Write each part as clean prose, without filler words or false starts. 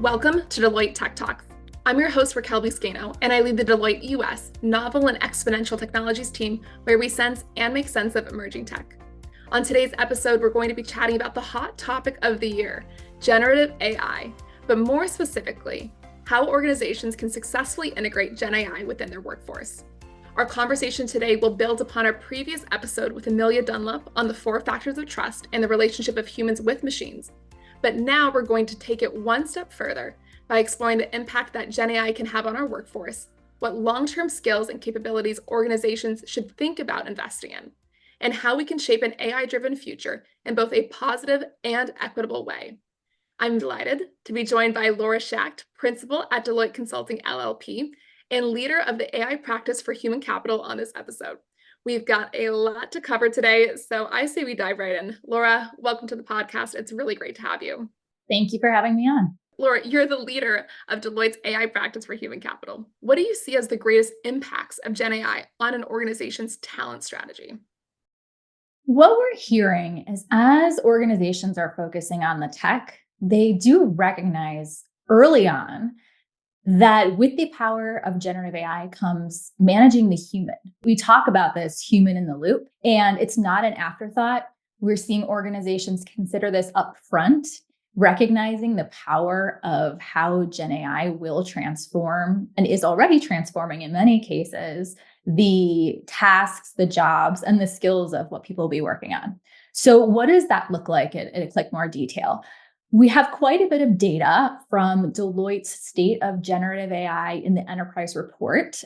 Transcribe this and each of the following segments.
Welcome to Deloitte Tech Talks. I'm your host, Raquel Buscaino, and I lead the Deloitte US Novel and Exponential Technologies team, where we sense and make sense of emerging tech. On today's episode, we're going to be chatting about the hot topic of the year, generative AI, but more specifically, how organizations can successfully integrate GenAI within their workforce. Our conversation today will build upon our previous episode with Amelia Dunlop on the 4 factors of trust and the relationship of humans with machines. But now we're going to take it one step further by exploring the impact that GenAI can have on our workforce, what long-term skills and capabilities organizations should think about investing in, and how we can shape an AI-driven future in both a positive and equitable way. I'm delighted to be joined by Laura Shact, principal at Deloitte Consulting LLP, and leader of the AI practice for human capital on this episode. We've got a lot to cover today, so I say we dive right in. Laura, welcome to the podcast. It's really great to have you. Thank you for having me on. Laura, you're the leader of Deloitte's AI practice for human capital. What do you see as the greatest impacts of GenAI on an organization's talent strategy? What we're hearing is as organizations are focusing on the tech, they do recognize early on that with the power of generative AI comes managing the human. We talk about this human in the loop, and it's not an afterthought. We're seeing organizations consider this upfront, recognizing the power of how GenAI will transform and is already transforming in many cases the tasks, the jobs, and the skills of what people will be working on. So what does that look like in a click more detail? We have quite a bit of data from Deloitte's State of Generative AI in the Enterprise Report.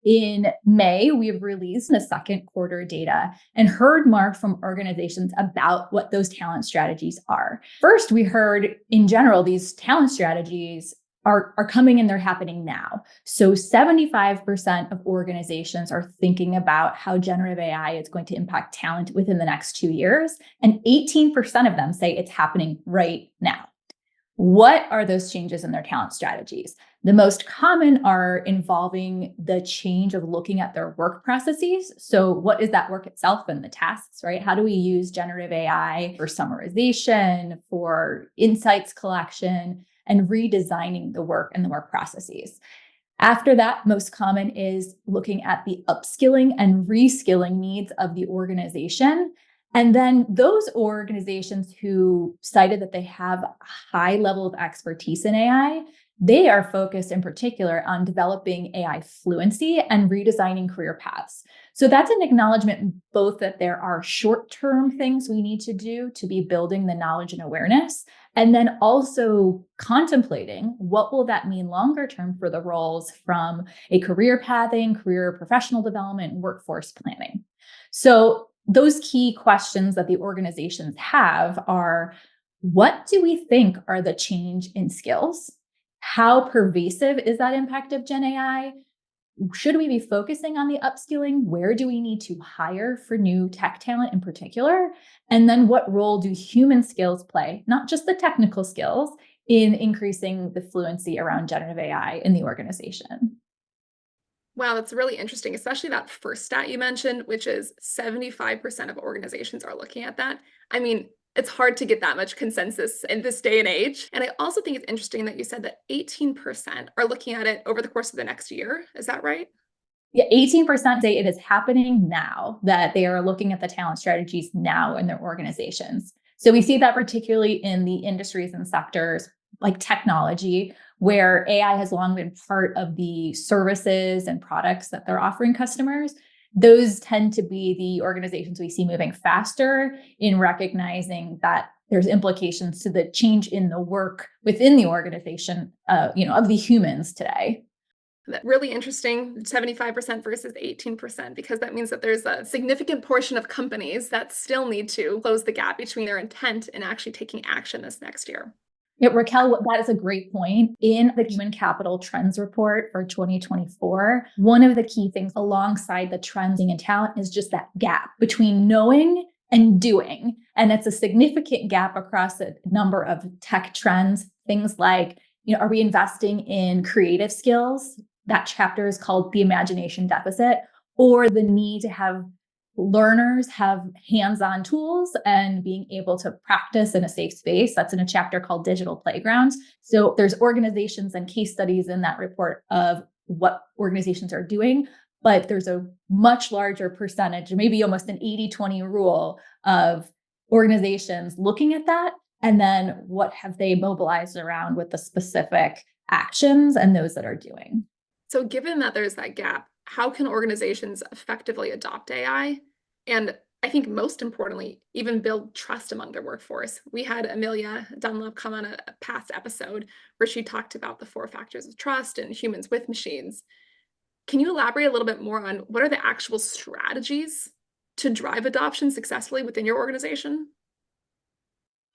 In May, we've released the second quarter data and heard more from organizations about what those talent strategies are. First, we heard in general, these talent strategies are coming and they're happening now. So 75% of organizations are thinking about how generative AI is going to impact talent within the next 2 years. And 18% of them say it's happening right now. What are those changes in their talent strategies? The most common are involving the change of looking at their work processes. So what is that work itself and the tasks, right? How do we use generative AI for summarization, for insights collection, and redesigning the work and the work processes? After that, most common is looking at the upskilling and reskilling needs of the organization. And then those organizations who cited that they have a high level of expertise in AI, they are focused in particular on developing AI fluency and redesigning career paths. So that's an acknowledgement both that there are short-term things we need to do to be building the knowledge and awareness, and then also contemplating what will that mean longer term for the roles from a career pathing, career professional development, workforce planning. So those key questions that the organizations have are, what do we think are the change in skills? How pervasive is that impact of Gen AI? Should we be focusing on the upskilling? Where do we need to hire for new tech talent in particular? And then what role do human skills play, not just the technical skills, in increasing the fluency around generative AI in the organization? Wow, that's really interesting, especially that first stat you mentioned, which is 75% of organizations are looking at that. I mean, it's hard to get that much consensus in this day and age. And I also think it's interesting that you said that 18% are looking at it over the course of the next year. Is that right? Yeah, 18% say it is happening now, that they are looking at the talent strategies now in their organizations. So we see that particularly in the industries and sectors like technology, where AI has long been part of the services and products that they're offering customers. Those tend to be the organizations we see moving faster in recognizing that there's implications to the change in the work within the organization, of the humans today. That really interesting, 75% versus 18%, because that means that there's a significant portion of companies that still need to close the gap between their intent and actually taking action this next year. Yeah, Raquel, that is a great point. In the Human Capital Trends Report for 2024, one of the key things alongside the trends in talent is just that gap between knowing and doing. And it's a significant gap across a number of tech trends. Things like, are we investing in creative skills? That chapter is called The Imagination Deficit, or the need to have learners have hands-on tools and being able to practice in a safe space. That's in a chapter called Digital Playgrounds. So there's organizations and case studies in that report of what organizations are doing, but there's a much larger percentage, maybe almost an 80-20 rule of organizations looking at that. And then what have they mobilized around with the specific actions and those that are doing. So given that there's that gap, how can organizations effectively adopt AI? And I think most importantly, even build trust among their workforce. We had Amelia Dunlop come on a past episode where she talked about the 4 factors of trust and humans with machines. Can you elaborate a little bit more on what are the actual strategies to drive adoption successfully within your organization?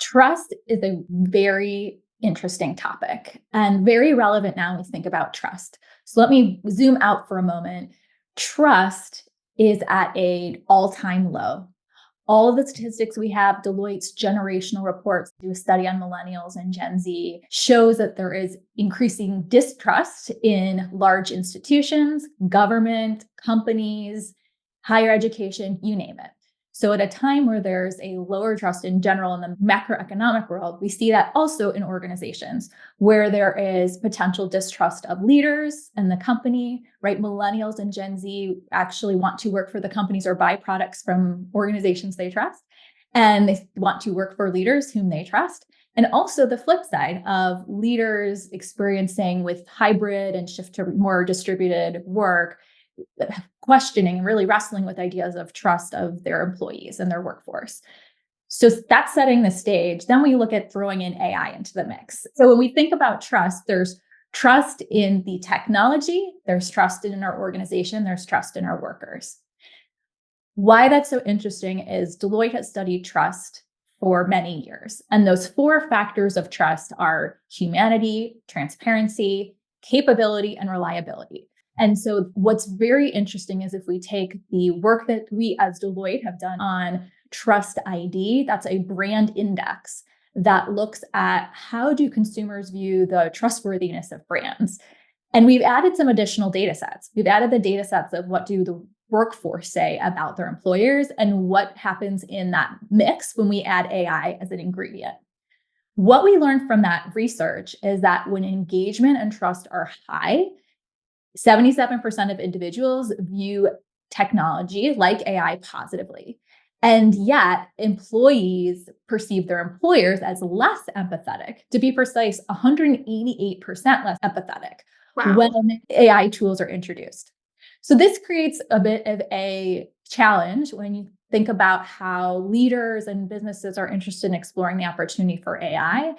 Trust is a very interesting topic and very relevant now when we think about trust. So let me zoom out for a moment. Trust is at an all-time low. All of the statistics we have, Deloitte's generational reports, do a study on millennials and Gen Z, shows that there is increasing distrust in large institutions, government, companies, higher education, you name it. So at a time where there's a lower trust in general in the macroeconomic world, we see that also in organizations where there is potential distrust of leaders and the company, right? Millennials and Gen Z actually want to work for the companies or buy products from organizations they trust. And they want to work for leaders whom they trust. And also the flip side of leaders experiencing with hybrid and shift to more distributed work, questioning and really wrestling with ideas of trust of their employees and their workforce. So that's setting the stage. Then we look at throwing in AI into the mix. So when we think about trust, there's trust in the technology, there's trust in our organization, there's trust in our workers. Why that's so interesting is Deloitte has studied trust for many years. And those 4 factors of trust are humanity, transparency, capability, and reliability. And so what's very interesting is if we take the work that we as Deloitte have done on Trust ID, that's a brand index that looks at how do consumers view the trustworthiness of brands. And we've added some additional data sets. We've added the data sets of what do the workforce say about their employers and what happens in that mix when we add AI as an ingredient. What we learned from that research is that when engagement and trust are high, 77% of individuals view technology like AI positively. And yet, employees perceive their employers as less empathetic. To be precise, 188% less empathetic when AI tools are introduced. So this creates a bit of a challenge when you think about how leaders and businesses are interested in exploring the opportunity for AI.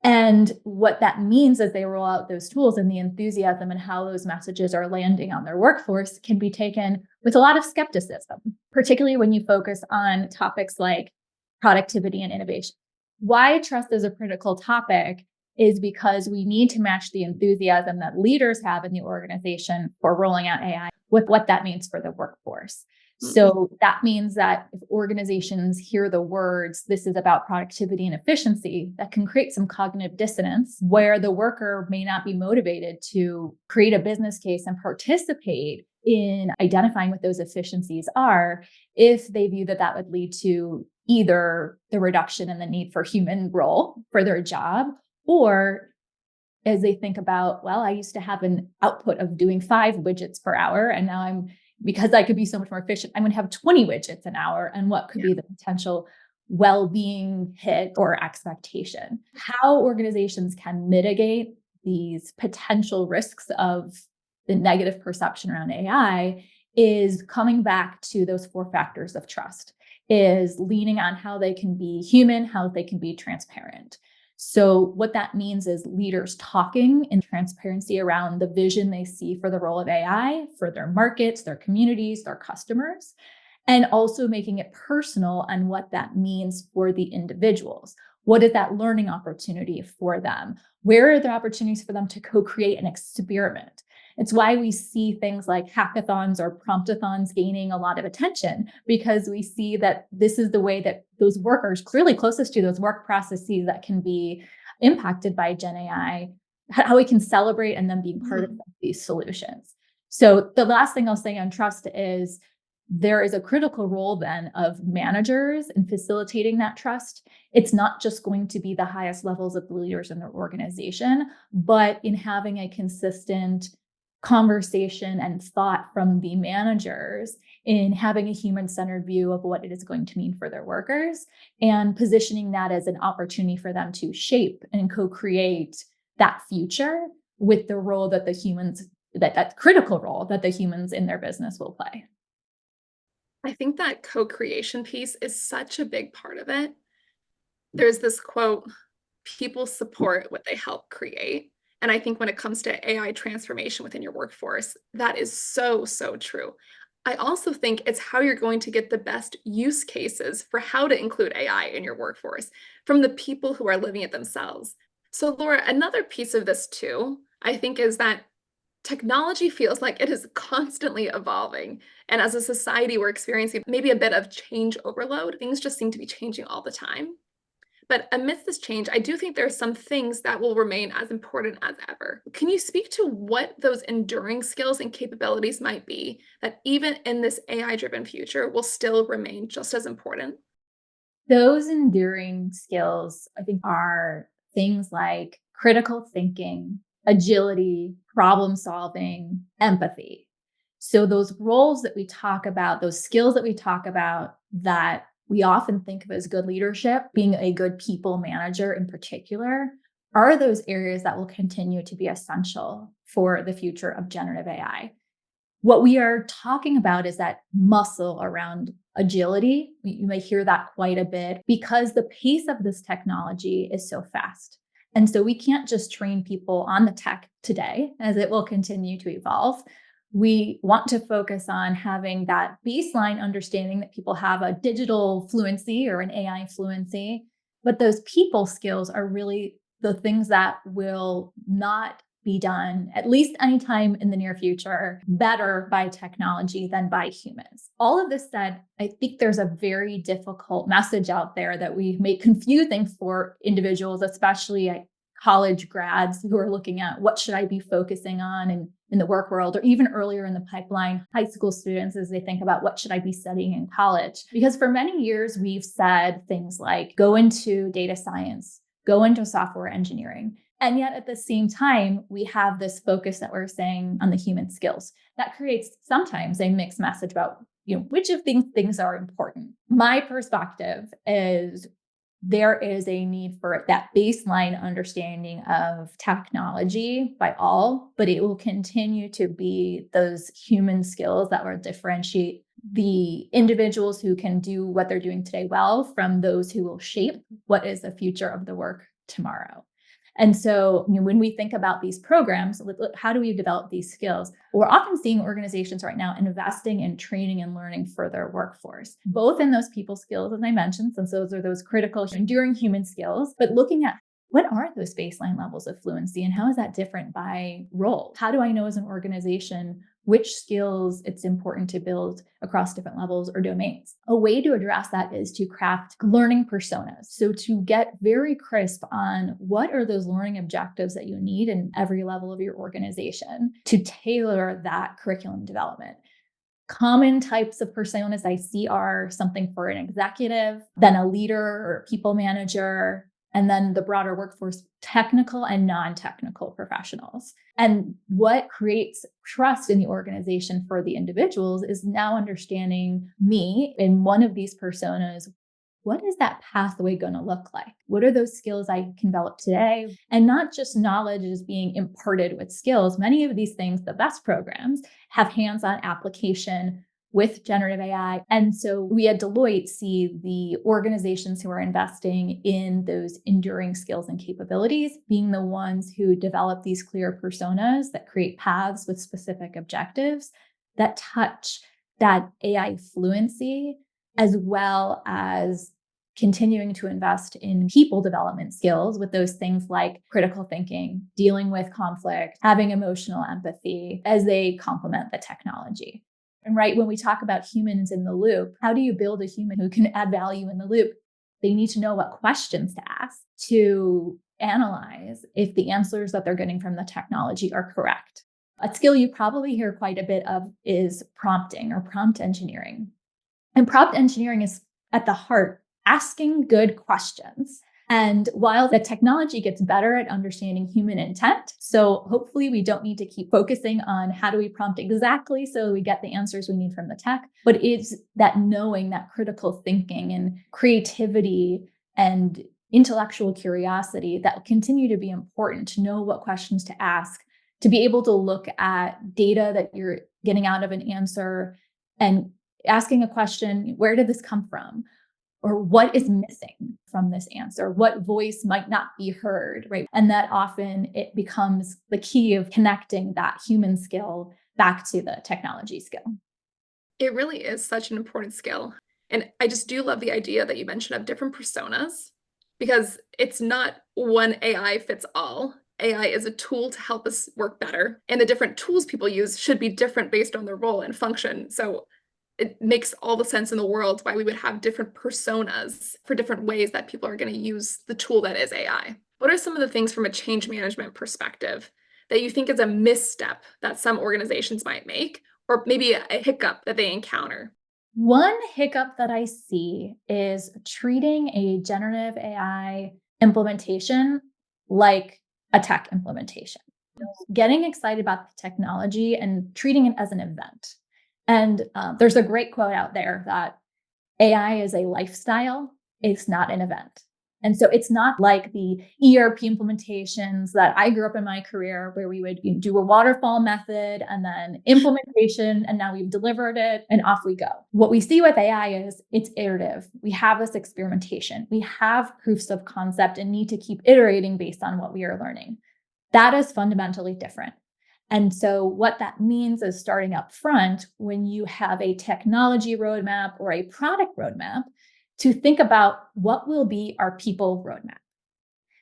And what that means as they roll out those tools and the enthusiasm and how those messages are landing on their workforce can be taken with a lot of skepticism, particularly when you focus on topics like productivity and innovation. Why trust is a critical topic is because we need to match the enthusiasm that leaders have in the organization for rolling out AI with what that means for the workforce. So that means that if organizations hear the words, this is about productivity and efficiency, that can create some cognitive dissonance where the worker may not be motivated to create a business case and participate in identifying what those efficiencies are if they view that that would lead to either the reduction in the need for human role for their job, or as they think about, well, I used to have an output of doing 5 widgets per hour, and now because I could be so much more efficient, I'm going to have 20 widgets an hour, and what could be the potential well-being hit or expectation. How organizations can mitigate these potential risks of the negative perception around AI is coming back to those 4 factors of trust, is leaning on how they can be human, how they can be transparent. So what that means is leaders talking in transparency around the vision they see for the role of AI, for their markets, their communities, their customers, and also making it personal on what that means for the individuals. What is that learning opportunity for them? Where are the opportunities for them to co-create an experiment? It's why we see things like hackathons or promptathons gaining a lot of attention, because we see that this is the way that those workers clearly closest to those work processes that can be impacted by GenAI, how we can celebrate and then be part of these solutions. So the last thing I'll say on trust is there is a critical role then of managers in facilitating that trust. It's not just going to be the highest levels of leaders in their organization, but in having a consistent conversation and thought from the managers in having a human-centered view of what it is going to mean for their workers and positioning that as an opportunity for them to shape and co-create that future with the role that the humans, that critical role that the humans in their business will play. I think that co-creation piece is such a big part of it. There's this quote, people support what they help create. And I think when it comes to AI transformation within your workforce, that is so, so true. I also think it's how you're going to get the best use cases for how to include AI in your workforce from the people who are living it themselves. So, Laura, another piece of this too, I think, is that technology feels like it is constantly evolving. And as a society, we're experiencing maybe a bit of change overload. Things just seem to be changing all the time. But amidst this change, I do think there are some things that will remain as important as ever. Can you speak to what those enduring skills and capabilities might be that even in this AI-driven future will still remain just as important? Those enduring skills, I think, are things like critical thinking, agility, problem solving, empathy. So, those roles that we talk about, those skills that we talk about that we often think of as good leadership, being a good people manager in particular, are those areas that will continue to be essential for the future of generative AI. What we are talking about is that muscle around agility. You may hear that quite a bit because the pace of this technology is so fast. And so we can't just train people on the tech today as it will continue to evolve. We want to focus on having that baseline understanding that people have a digital fluency or an AI fluency, but those people skills are really the things that will not be done, at least anytime in the near future, better by technology than by humans. All of this said, I think there's a very difficult message out there that we make confusing for individuals, especially at college grads who are looking at what should I be focusing on in the work world, or even earlier in the pipeline, high school students as they think about what should I be studying in college. Because for many years, we've said things like go into data science, go into software engineering. And yet at the same time, we have this focus that we're saying on the human skills. That creates sometimes a mixed message about, which of these things are important. My perspective is there is a need for that baseline understanding of technology by all, but it will continue to be those human skills that will differentiate the individuals who can do what they're doing today well from those who will shape what is the future of the work tomorrow. And so, when we think about these programs, how do we develop these skills? We're often seeing organizations right now investing in training and learning for their workforce, both in those people skills, as I mentioned, since those are those critical, enduring human skills, but looking at what are those baseline levels of fluency and how is that different by role? How do I know as an organization which skills it's important to build across different levels or domains? A way to address that is to craft learning personas. So to get very crisp on what are those learning objectives that you need in every level of your organization to tailor that curriculum development. Common types of personas I see are something for an executive, then a leader or people manager, and then the broader workforce, technical and non-technical professionals. And what creates trust in the organization for the individuals is now understanding me in one of these personas. What is that pathway going to look like? What are those skills I can develop today? And not just knowledge is being imparted with skills. Many of these things, the best programs, have hands-on application with generative AI. And so we at Deloitte see the organizations who are investing in those enduring skills and capabilities being the ones who develop these clear personas that create paths with specific objectives that touch that AI fluency, as well as continuing to invest in people development skills with those things like critical thinking, dealing with conflict, having emotional empathy as they complement the technology. And right, when we talk about humans in the loop, how do you build a human who can add value in the loop? They need to know what questions to ask to analyze if the answers that they're getting from the technology are correct. A skill you probably hear quite a bit of is prompting or prompt engineering. And prompt engineering is at the heart, asking good questions. And while the technology gets better at understanding human intent, so hopefully we don't need to keep focusing on how do we prompt exactly so we get the answers we need from the tech, but it's that knowing, that critical thinking and creativity and intellectual curiosity that will continue to be important to know what questions to ask, to be able to look at data that you're getting out of an answer and asking a question, where did this come from? Or what is missing from this answer? What voice might not be heard, right? And that often it becomes the key of connecting that human skill back to the technology skill. It really is such an important skill. And I just do love the idea that you mentioned of different personas because it's not one AI fits all. AI is a tool to help us work better, and the different tools people use should be different based on their role and function. So it makes all the sense in the world why we would have different personas for different ways that people are going to use the tool that is AI. What are some of the things from a change management perspective that you think is a misstep that some organizations might make, or maybe a hiccup that they encounter? One hiccup that I see is treating a generative AI implementation like a tech implementation, getting excited about the technology and treating it as an event. And there's a great quote out there that AI is a lifestyle, it's not an event. And so it's not like the ERP implementations that I grew up in my career where we would do a waterfall method and then implementation, and now we've delivered it and off we go. What we see with AI is it's iterative. We have this experimentation, we have proofs of concept and need to keep iterating based on what we are learning. That is fundamentally different. And so what that means is starting up front when you have a technology roadmap or a product roadmap to think about what will be our people roadmap.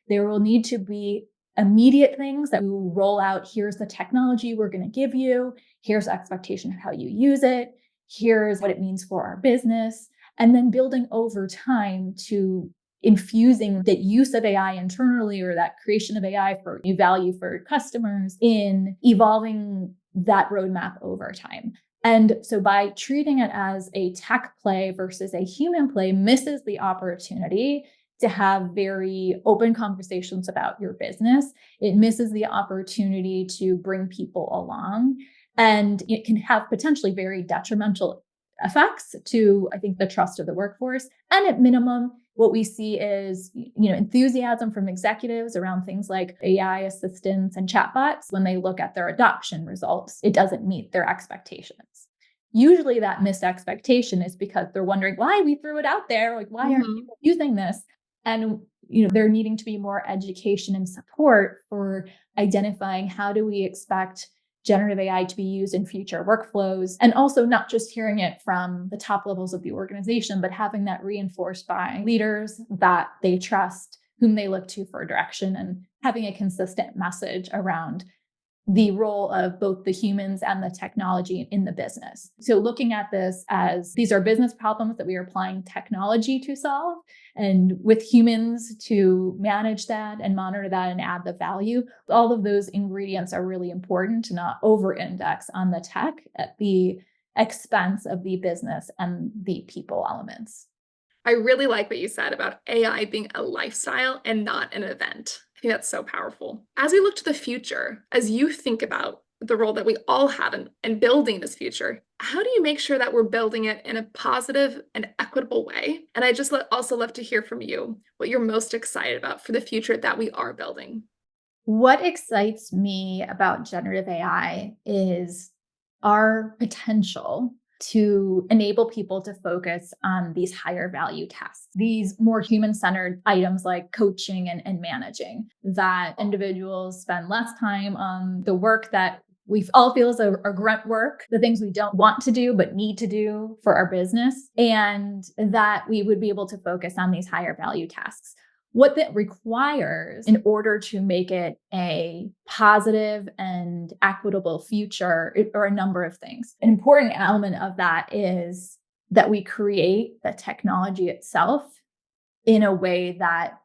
There will need to be immediate things that we will roll out. Here's the technology we're going to give you. Here's the expectation of how you use it. Here's what it means for our business. And then building over time to infusing the use of AI internally or that creation of AI for new value for customers in evolving that roadmap over time. And so by treating it as a tech play versus a human play misses the opportunity to have very open conversations about your business. It misses the opportunity to bring people along, and it can have potentially very detrimental effects to, I think, the trust of the workforce. And at minimum, what we see is, enthusiasm from executives around things like AI assistants and chatbots. When they look at their adoption results, it doesn't meet their expectations. Usually that missed expectation is because they're wondering why we threw it out there. Like, why aren't people using this? And, there needing to be more education and support for identifying how do we expect generative AI to be used in future workflows, and also not just hearing it from the top levels of the organization, but having that reinforced by leaders that they trust, whom they look to for direction, and having a consistent message around the role of both the humans and the technology in the business. So looking at this as these are business problems that we are applying technology to solve, and with humans to manage that and monitor that and add the value. All of those ingredients are really important to not over-index on the tech at the expense of the business and the people elements. I really like what you said about AI being a lifestyle and not an event. I think that's so powerful. As we look to the future, as you think about the role that we all have in building this future, how do you make sure that we're building it in a positive and equitable way? And I just also love to hear from you what you're most excited about for the future that we are building. What excites me about generative AI is our potential to enable people to focus on these higher value tasks, these more human centered items like coaching and managing, that individuals spend less time on the work that we all feel is a grunt work, the things we don't want to do but need to do for our business, and that we would be able to focus on these higher value tasks. What that requires in order to make it a positive and equitable future are a number of things. An important element of that is that we create the technology itself in a way that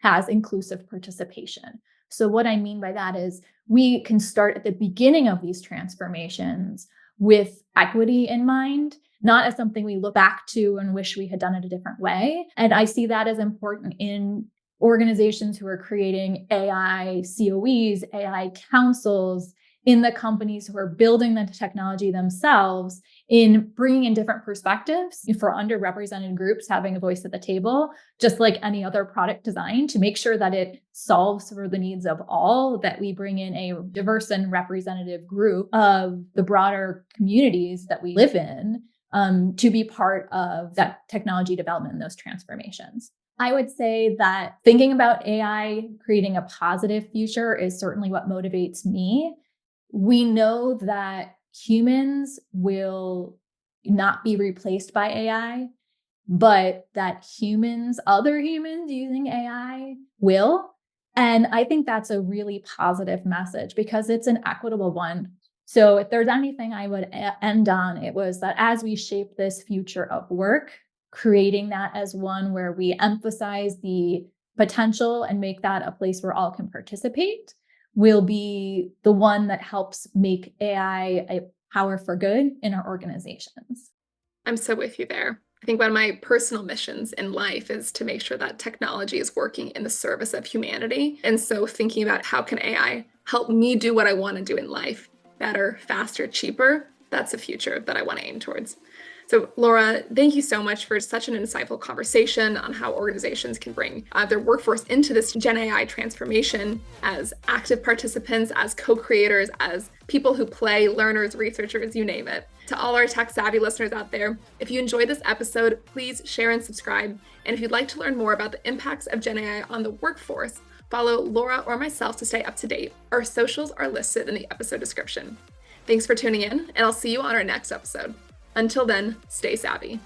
has inclusive participation. So what I mean by that is we can start at the beginning of these transformations with equity in mind, not as something we look back to and wish we had done it a different way. And I see that as important in organizations who are creating AI COEs, AI councils, in the companies who are building the technology themselves, in bringing in different perspectives for underrepresented groups, having a voice at the table, just like any other product design, to make sure that it solves for the needs of all, that we bring in a diverse and representative group of the broader communities that we live in, to be part of that technology development and those transformations. I would say that thinking about AI creating a positive future is certainly what motivates me. We know that humans will not be replaced by AI, but that other humans using AI will. And I think that's a really positive message because it's an equitable one. So if there's anything I would end on, it was that as we shape this future of work, creating that as one where we emphasize the potential and make that a place where all can participate will be the one that helps make AI a power for good in our organizations. I'm so with you there. I think one of my personal missions in life is to make sure that technology is working in the service of humanity. And so thinking about how can AI help me do what I want to do in life better, faster, cheaper, that's a future that I want to aim towards. So Laura, thank you so much for such an insightful conversation on how organizations can bring their workforce into this GenAI transformation as active participants, as co-creators, as people who play, learners, researchers, you name it. To all our tech savvy listeners out there, if you enjoyed this episode, please share and subscribe. And if you'd like to learn more about the impacts of GenAI on the workforce, follow Laura or myself to stay up to date. Our socials are listed in the episode description. Thanks for tuning in, and I'll see you on our next episode. Until then, stay savvy.